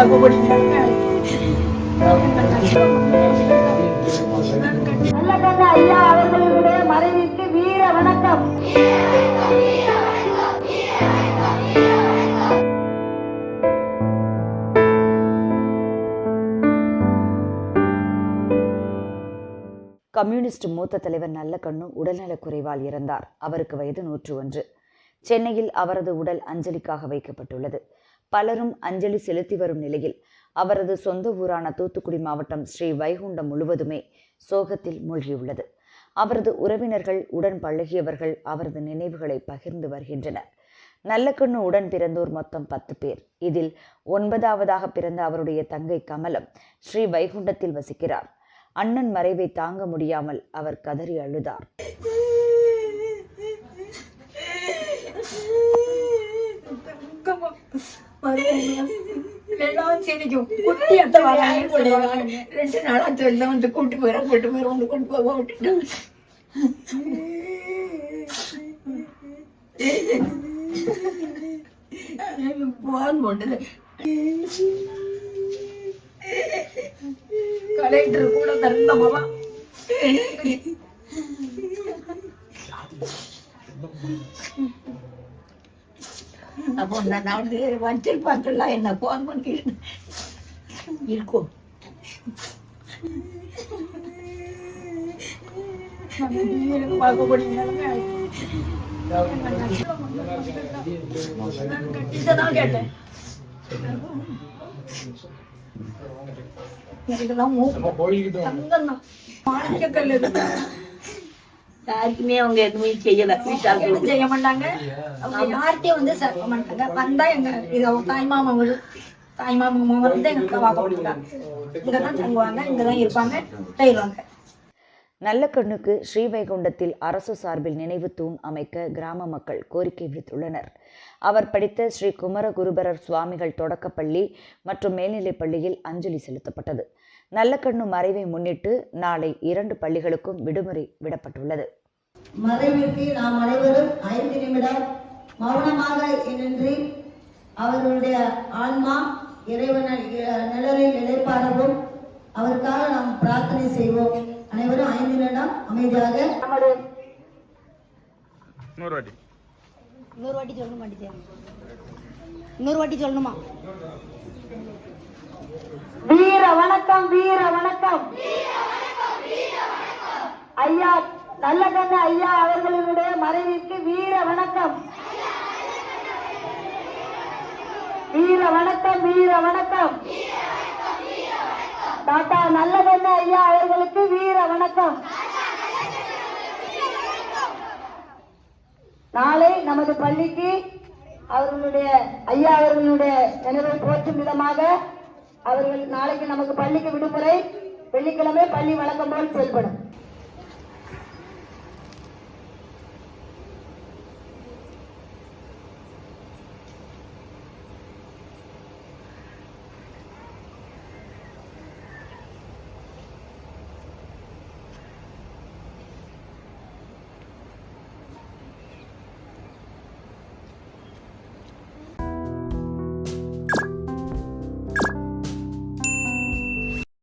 ஐயா அவர்களுடைய மறைவிற்கு வீர வணக்கம். கம்யூனிஸ்ட் மூத்த தலைவர் நல்லக்கண்ணு உடல்நலக் குறைவால் இறந்தார். அவருக்கு வயது 101. சென்னையில் அவரது உடல் அஞ்சலிக்காக வைக்கப்பட்டுள்ளது. பலரும் அஞ்சலி செலுத்தி வரும் நிலையில் அவரது சொந்த ஊரான தூத்துக்குடி மாவட்டம் ஸ்ரீ வைகுண்டம் முழுவதுமே சோகத்தில் மூழ்கியுள்ளது. அவரது உறவினர்கள், உடன் பழகியவர்கள் அவரது நினைவுகளை பகிர்ந்து வருகின்றனர். நல்லக்கண்ணு உடன் பிறந்தோர் மொத்தம் 10 பேர். இதில் 9வதாக பிறந்த அவருடைய தங்கை கமலம் ஸ்ரீ வைகுண்டத்தில் வசிக்கிறார். அண்ணன் மறைவை தாங்க முடியாமல் அவர் கதறி அழுதார். குட்டி அத்தை வராங்க, 2 நாளா எல்லாம் வந்து கூட்டு போயிடும் கொண்டு போக விட்டுட்டேன். போன் போட்டது கலெக்டர் கூட தரமா அப்போ நான் வச்சிருப்பாங்கல்ல என்ன போன் பண்ணி இருக்கும். கேட்டேன் யாருக்குமே அவங்க எதுவுமே செய்யல, வீட்டாளர்களும் செய்ய மாட்டாங்க, அவங்க யார்கிட்டயும் வந்து சேர்க்க மாட்டாங்க. வந்தா எங்க இது அவங்க தாய்மாமா வந்து எங்களுக்கு வாக்க போட்டாங்க. இங்கதான் தங்குவாங்க, இங்கதான் இருப்பாங்க, போயிடுவாங்க. நல்லக்கண்ணுக்கு ஸ்ரீவைகுண்டத்தில் அரசு சார்பில் நினைவு தூண் அமைக்க கிராம மக்கள் கோரிக்கை விடுத்துள்ளனர். அவர் படித்த ஸ்ரீ குமரகுருபரர் சுவாமிகள் தொடக்கப்பள்ளி மற்றும் மேல்நிலைப் பள்ளியில் அஞ்சலி செலுத்தப்பட்டது. நல்லக்கண்ணு மறைவை முன்னிட்டு நாளை 2 பள்ளிகளுக்கும் விடுமுறை விடப்பட்டுள்ளது. மறைவிற்கு நாம் அனைவரும் 5 நிமிடம் மௌனமாக நின்று அவர்களுடைய ஆன்மா இறைவன் நிழலில் இழைப்பாரவும் அவருக்காக நாம் பிரார்த்தனை செய்வோம். அனைவரும் 5 நிமிடம் அமைதியாக. இன்னொரு வாட்டி சொல்லணுமா? வீர வணக்கம், வீர வணக்கம். ஐயா நல்லக்கண்ணு ஐயா அவர்களுடைய மறைவிற்கு வீர வணக்கம், வீர வணக்கம், வீர வணக்கம். டாக்டா நல்லக்கண்ணு ஐயா அவர்களுக்கு வீர வணக்கம். நாளை நமது பள்ளிக்கு அவர்களுடைய ஐயா அவர்களுடைய நினைவை போற்றும் விதமாக அவர்கள் நாளைக்கு நமக்கு பள்ளிக்கு விடுமுறை. வெள்ளிக்கிழமை பள்ளி வழக்கம் போல் செயல்படும்.